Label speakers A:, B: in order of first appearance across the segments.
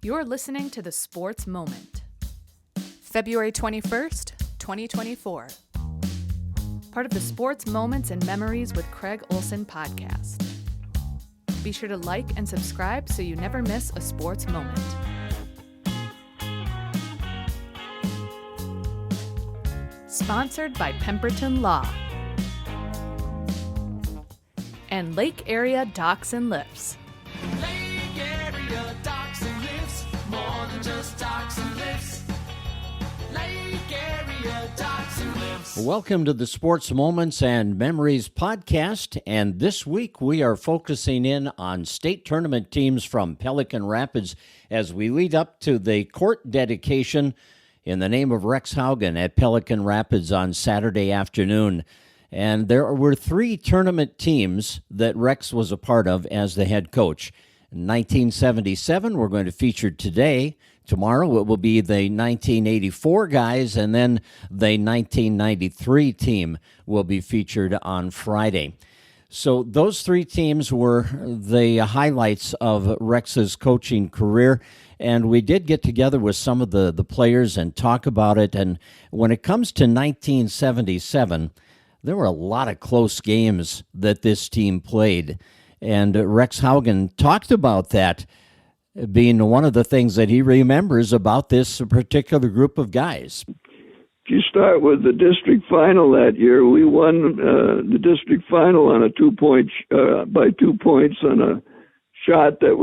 A: You're listening to The Sports Moment. February 21st, 2024. Part of the Sports Moments and Memories with Craig Olson podcast. Be sure to like and subscribe so you never miss a sports moment. Sponsored by Pemberton Law and Lake Area Docks and Lifts.
B: Lake Area Docks and Lifts, more than just docks and lifts. Lake Area Docks and Lifts.
C: Welcome to the Sports Moments and Memories podcast, and this week we are focusing in on state tournament teams from Pelican Rapids as we lead up to the court dedication in the name of Rex Haugen at Pelican Rapids on Saturday afternoon. And there were three tournament teams that Rex was a part of as the head coach. In 1977, we're going to feature today. Tomorrow it will be the 1984 guys, and then the 1993 team will be featured on Friday. So those three teams were the highlights of Rex's coaching career, and we did get together with some of the players and talk about it. And when it comes to 1977, there were a lot of close games that this team played, and Rex Haugen talked about that being one of the things that he remembers about this particular group of guys.
D: If you start with the district final that year, we won the district final on a 2 point by 2 points on a shot that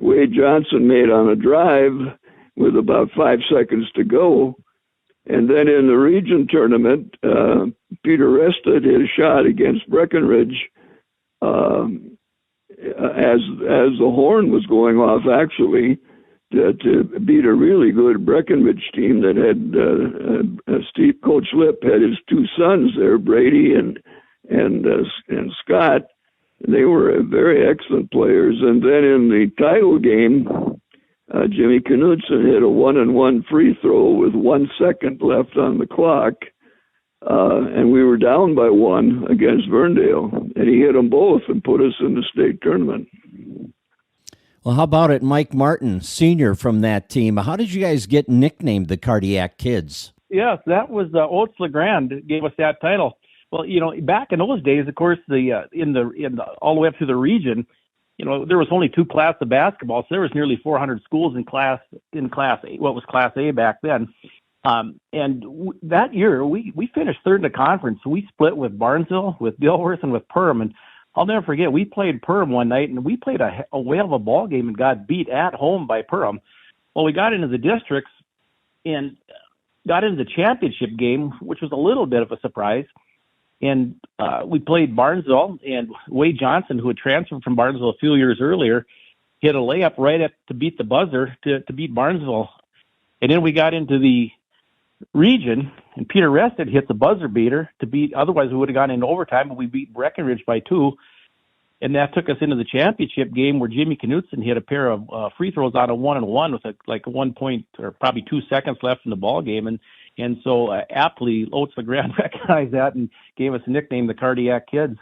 D: Wade Johnson made on a drive with about 5 seconds to go. And then in the region tournament, Peter Resta hit a shot against Breckenridge as the horn was going off, actually, to beat a really good Breckenridge team that had Coach Lip had his two sons there, Brady and Scott. They were very excellent players. And then in the title game, Jimmy Knutson hit a 1-and-1 free throw with 1 second left on the clock, and we were down by 1 against Verndale, and he hit them both and put us in the state tournament.
C: Well, how about it, Mike Martin, senior from that team? How did you guys get nicknamed the Cardiac Kids?
E: Yes, that was Oats Legrand gave us that title. Well, back in those days, of course, in the all the way up to the region, there was only 2 classes of basketball, so there was nearly 400 schools in class A, what was Class A back then. That year, we finished third in the conference. We split with Barnesville, with Dilworth, and with Perham. And I'll never forget, we played Perham one night, and we played a whale of a ball game and got beat at home by Perham. Well, we got into the districts and got into the championship game, which was a little bit of a surprise. And we played Barnesville, and Wade Johnson, who had transferred from Barnesville a few years earlier, hit a layup right up to beat the buzzer to beat Barnesville. And then we got into the region, and Peter Rested hit the buzzer beater to beat. Otherwise, we would have gone into overtime, but we beat Breckenridge by 2. And that took us into the championship game where Jimmy Knutson hit a pair of free throws on a 1-and-1 with like 1 point or probably 2 seconds left in the ball game. And so aptly, Oats Legrand recognized that and gave us a nickname, the Cardiac Kids.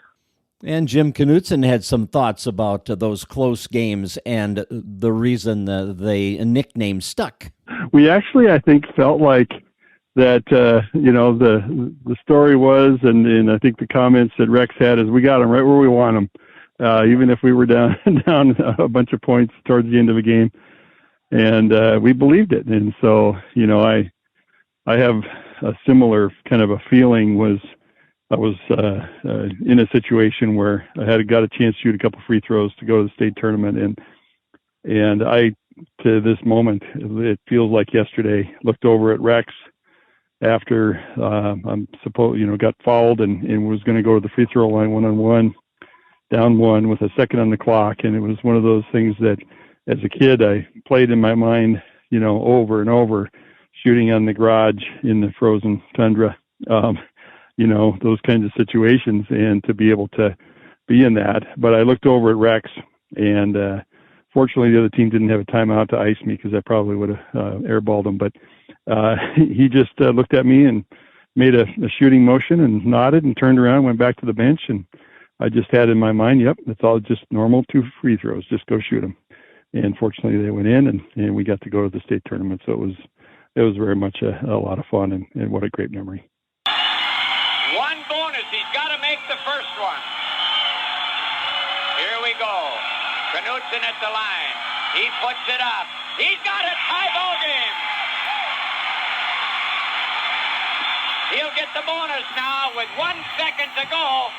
C: And Jim Knutson had some thoughts about those close games and the reason the nickname stuck.
F: We actually, I think, felt like that, the story was, and I think the comments that Rex had is we got them right where we want them, even if we were down a bunch of points towards the end of the game. And we believed it. And so, I have a similar kind of a feeling. I was in a situation where I got a chance to shoot a couple free throws to go to the state tournament, and I, to this moment, it feels like yesterday, looked over at Rex after got fouled and was going to go to the free throw line 1-on-1, down 1 with a second on the clock, and it was one of those things that, as a kid, I played in my mind, over and over. Shooting on the garage in the frozen tundra, those kinds of situations, and to be able to be in that. But I looked over at Rex, and fortunately the other team didn't have a timeout to ice me because I probably would have airballed him. But he just looked at me and made a shooting motion and nodded and turned around, went back to the bench, and I just had in my mind, yep, it's all just normal 2 free throws, just go shoot them. and fortunately they went in, and we got to go to the state tournament. So it was very much a lot of fun, and what a great memory.
G: One bonus. He's got to make the first one. Here we go. Knutson at the line. He puts it up. He's got it. High ball game. He'll get the bonus now with 1 second to go.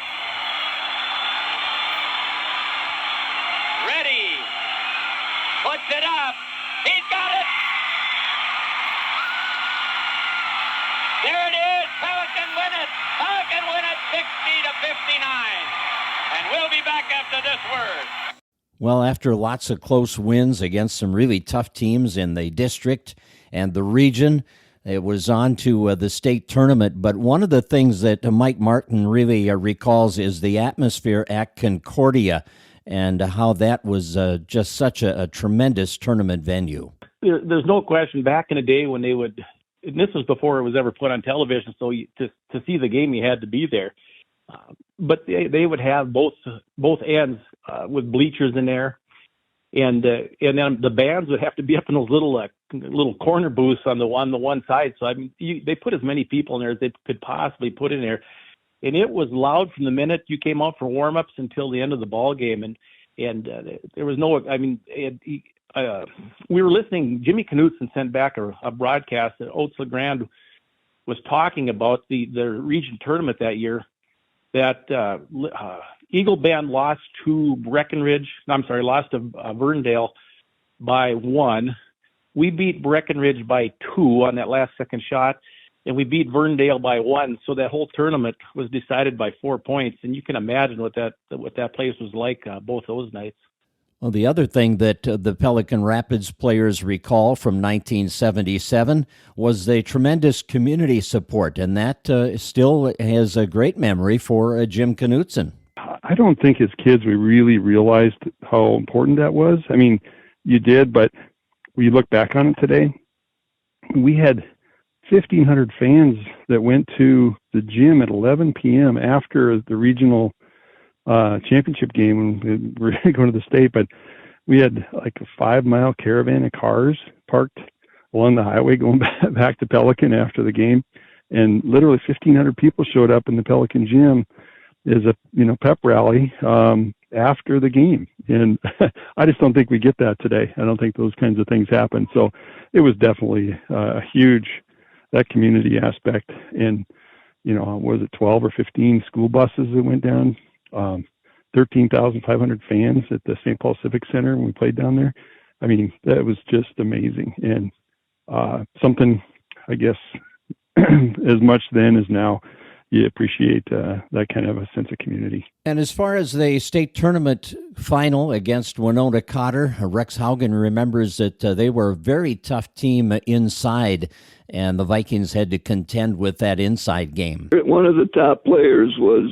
G: Ready. Puts it up. He's got it. There it is. Pelican win it. Pelican win it 60-59. And we'll be back after this word.
C: Well, after lots of close wins against some really tough teams in the district and the region, it was on to the state tournament. But one of the things that Mike Martin really recalls is the atmosphere at Concordia and how that was just such a tremendous tournament venue.
E: There's no question back in the day when they would, and this was before it was ever put on television, so to see the game you had to be there. But they would have both ends with bleachers in there, and then the bands would have to be up in those little corner booths on the one side. So I mean, they put as many people in there as they could possibly put in there, and it was loud from the minute you came out for warm-ups until the end of the ball game. And there was no, I mean, we were listening. Jimmy Knutson sent back a broadcast that Oats Legrand was talking about the region tournament that year. That Eagle Band lost to Verndale by 1. We beat Breckenridge by 2 on that last second shot, and we beat Verndale by 1. So that whole tournament was decided by 4 points, and you can imagine what that place was like both those nights.
C: Well, the other thing that the Pelican Rapids players recall from 1977 was the tremendous community support, and that still has a great memory for Jim Knutson.
F: I don't think as kids we really realized how important that was. I mean, you did, but when you look back on it today, we had 1,500 fans that went to the gym at 11 p.m. after the regional championship game when we were going to the state, but we had like a 5-mile caravan of cars parked along the highway going back to Pelican after the game, and literally 1,500 people showed up in the Pelican gym as a pep rally after the game. And I just don't think we get that today. I don't think those kinds of things happen. So it was definitely a huge, that community aspect. And was it 12 or 15 school buses that went down? 13,500 fans at the St. Paul Civic Center when we played down there. I mean, that was just amazing, and something, I guess, as much then as now, you appreciate that kind of a sense of community.
C: And as far as the state tournament final against Winona Cotter, Rex Haugen remembers that they were a very tough team inside, and the Vikings had to contend with that inside game.
D: One of the top players was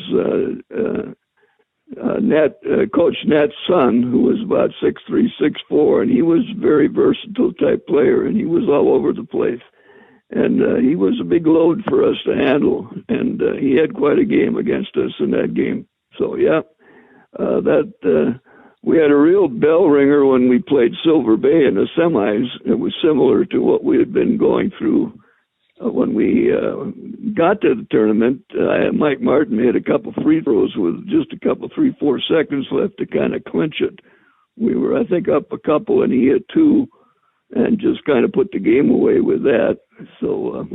D: Coach Net's son, who was about 6'3", 6'4", and he was a very versatile type player, and he was all over the place. And he was a big load for us to handle, and he had quite a game against us in that game. So, we had a real bell ringer when we played Silver Bay in the semis. It was similar to what we had been going through when we got to the tournament. Mike Martin made a couple free throws with just a couple, 3-4 seconds left to kind of clinch it. We were, I think, up a couple, and he hit 2. And just kind of put the game away with that. So,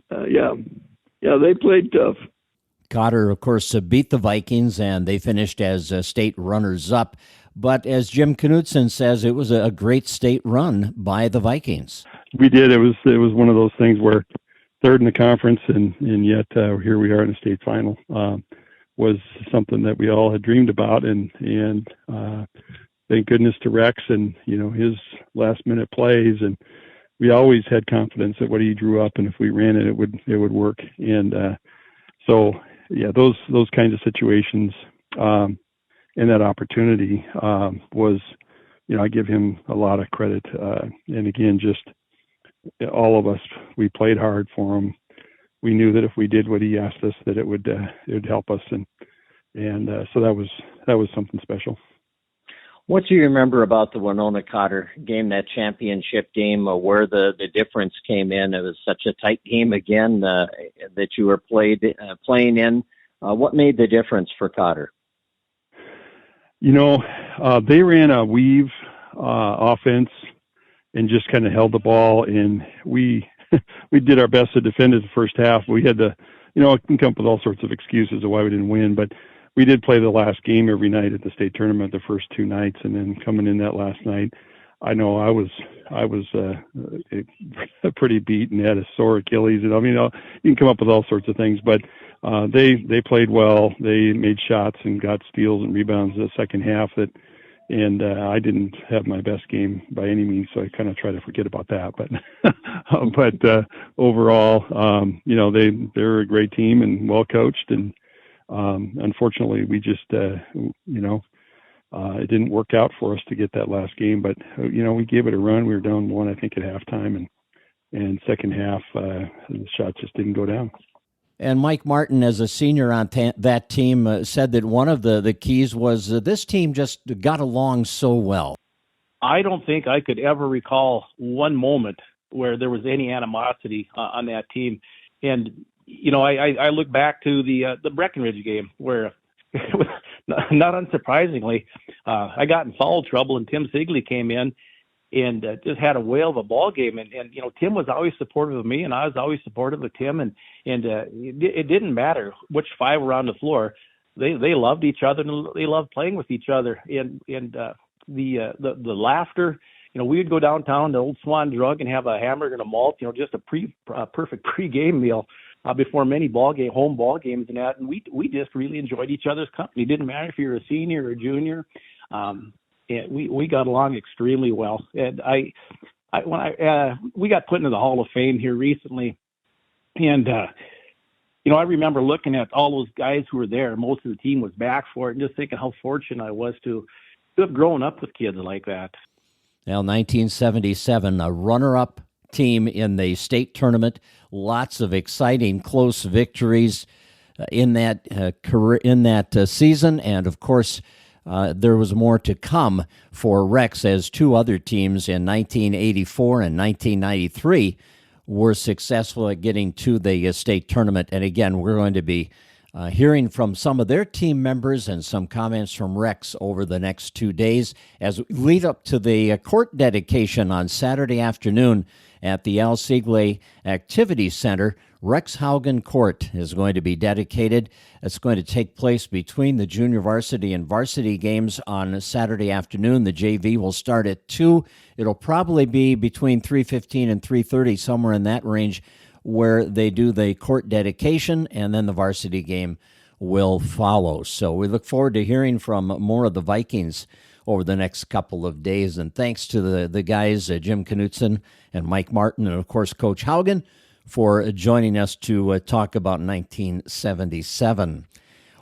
D: they played tough.
C: Cotter, of course, beat the Vikings, and they finished as state runners-up. But as Jim Knutson says, it was a great state run by the Vikings.
F: We did. It was one of those things where third in the conference, and yet here we are in the state final. Was something that we all had dreamed about, and thank goodness to Rex and his last minute plays, and we always had confidence that what he drew up, and if we ran it, it would work. And those kinds of situations and that opportunity was, I give him a lot of credit. And again, just all of us, we played hard for him. We knew that if we did what he asked us, that it would help us, and so that was something special.
C: What do you remember about the Winona Cotter game, that championship game, where the difference came in? It was such a tight game again that you were playing in. What made the difference for Cotter?
F: They ran a weave offense and just kind of held the ball, and we did our best to defend it the first half. We had to, I can come up with all sorts of excuses of why we didn't win, but we did play the last game every night at the state tournament, the first 2 nights, and then coming in that last night, I know I was pretty beat and had a sore Achilles, and you can come up with all sorts of things, but they played well. They made shots and got steals and rebounds in the second half. And I didn't have my best game by any means, so I kind of try to forget about that. But overall, they're a great team and well coached, and unfortunately, we just it didn't work out for us to get that last game. But we gave it a run. We were down 1, I think, at halftime, and second half the shots just didn't go down.
C: And Mike Martin, as a senior on that team, said that one of the keys was this team just got along so well.
E: I don't think I could ever recall one moment where there was any animosity on that team. And, I look back to the Breckenridge game where, not unsurprisingly, I got in foul trouble and Tim Sigley came in and just had a whale of a ball game. And Tim was always supportive of me, and I was always supportive of Tim. And it didn't matter which 5 were on the floor. They loved each other, and they loved playing with each other. And the laughter, we would go downtown to Old Swan Drug and have a hamburger and a malt, just a perfect pregame meal before many home ball games and that. And we just really enjoyed each other's company. It didn't matter if you were a senior or a junior. We got along extremely well. And we got put into the Hall of Fame here recently, and I remember looking at all those guys who were there. Most of the team was back for it, and just thinking how fortunate I was to have grown up with kids like that.
C: Well, 1977, a runner-up team in the state tournament. Lots of exciting, close victories in that season, and of course, there was more to come for Rex, as 2 other teams in 1984 and 1993 were successful at getting to the state tournament. And again, we're going to be hearing from some of their team members and some comments from Rex over the next 2 days as we lead up to the court dedication on Saturday afternoon at the Al Siegle Activity Center. Rex Haugen Court is going to be dedicated. It's going to take place between the junior varsity and varsity games on Saturday afternoon. The JV will start at 2. It'll probably be between 3:15 and 3:30, somewhere in that range, where they do the court dedication, and then the varsity game will follow. So we look forward to hearing from more of the Vikings over the next couple of days. And thanks to the guys, Jim Knutson and Mike Martin, and of course Coach Haugen, for joining us to talk about 1977.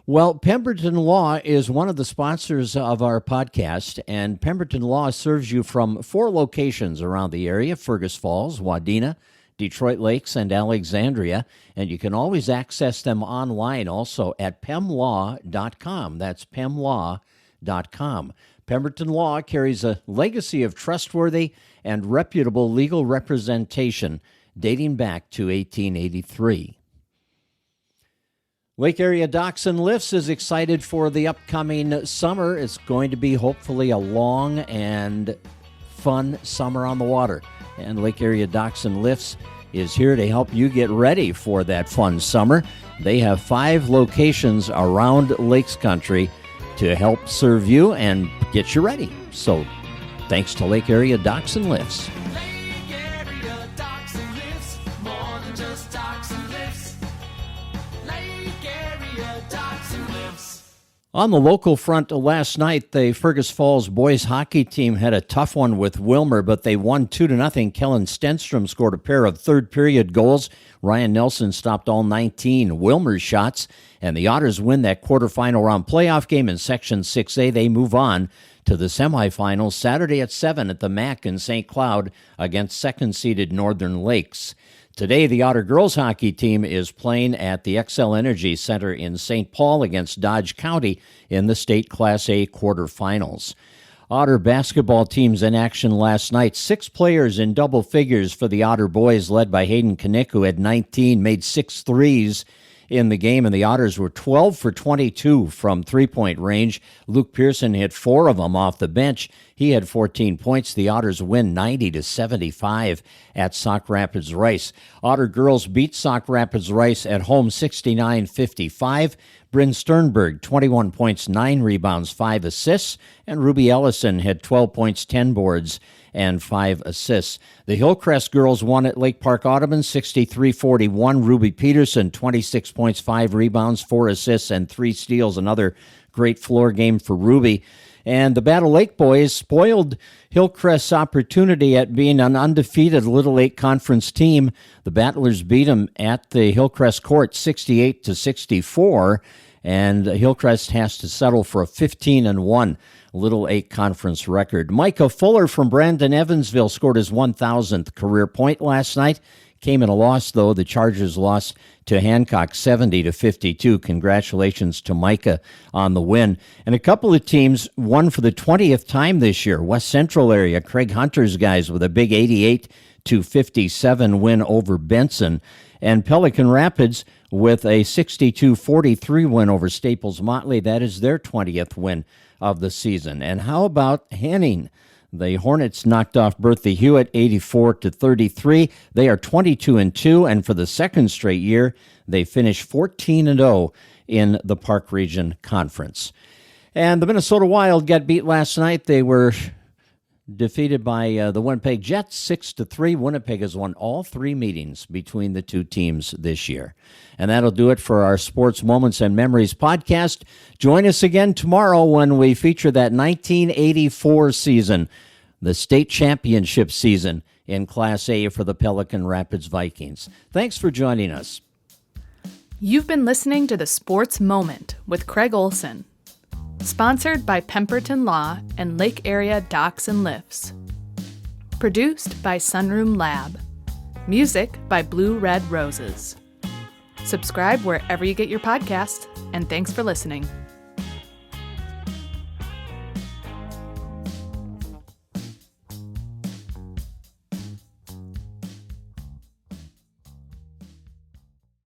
C: Well, Pemberton Law is one of the sponsors of our podcast, and Pemberton Law serves you from 4 locations around the area: Fergus Falls, Wadena, Detroit Lakes, and Alexandria. And you can always access them online also at pemlaw.com. That's pemlaw.com. Pemberton Law carries a legacy of trustworthy and reputable legal representation dating back to 1883. Lake Area Docks and Lifts is excited for the upcoming summer. It's going to be hopefully a long and fun summer on the water. And Lake Area Docks and Lifts is here to help you get ready for that fun summer. They have 5 locations around Lakes Country to help serve you and get you ready. So thanks to Lake Area Docks and Lifts.
B: Lake Area Docks and Lifts, more than just docks and lifts. Lake Area Docks and Lifts.
C: On the local front last night, the Fergus Falls boys hockey team had a tough one with Wilmer, but they won 2-0. Kellen Stenstrom scored a pair of third-period goals. Ryan Nelson stopped all 19 Wilmer's shots, and the Otters win that quarterfinal round playoff game in Section 6A. They move on to the semifinals Saturday at 7 at the MAC in St. Cloud against second-seeded Northern Lakes. Today, the Otter girls hockey team is playing at the XL Energy Center in St. Paul against Dodge County in the state Class A quarterfinals. Otter basketball teams in action last night. 6 players in double figures for the Otter boys, led by Hayden Knick, who had 19, made 6 threes in the game, and the Otters were 12 for 22 from three-point range. Luke Pearson hit 4 of them off the bench. He had 14 points. The Otters win 90-75 at Sauk Rapids Rice. Otter girls beat Sauk Rapids Rice at home 69-55. Bryn Sternberg, 21 points, 9 rebounds, 5 assists, and Ruby Ellison had 12 points, 10 boards, and 5 assists. The Hillcrest girls won at Lake Park Audubon 63-41. Ruby Peterson, 26 points, 5 rebounds, 4 assists, and 3 steals. Another great floor game for Ruby. And the Battle Lake boys spoiled Hillcrest's opportunity at being an undefeated Little 8 conference team. The Battlers beat them at the Hillcrest court 68-64, and Hillcrest has to settle for a 15-1 Little 8 conference record. Micah Fuller from Brandon Evansville scored his 1,000th career point last night. Came in a loss, though. The Chargers lost to Hancock 70-52. Congratulations to Micah on the win. And a couple of teams won for the 20th time this year. West Central area, Craig Hunter's guys with a big 88-57 win over Benson. And Pelican Rapids with a 62-43 win over Staples Motley. That is their 20th win of the season. And how about Henning? The Hornets knocked off Bertha Hewitt 84-33. They are 22-2, and for the second straight year, they finished 14-0 in the Park Region Conference. And the Minnesota Wild got beat last night. They were defeated by the Winnipeg Jets 6-3. Winnipeg has won all 3 meetings between the two teams this year. And that'll do it for our Sports Moments and Memories podcast. Join us again tomorrow when we feature that 1984 season, the state championship season in Class A for the Pelican Rapids Vikings. Thanks for joining us.
A: You've been listening to The Sports Moment with Craig Olson. Sponsored by Pemberton Law and Lake Area Docks and Lifts. Produced by Sunroom Lab. Music by Blue Red Roses. Subscribe wherever you get your podcasts, and thanks for listening.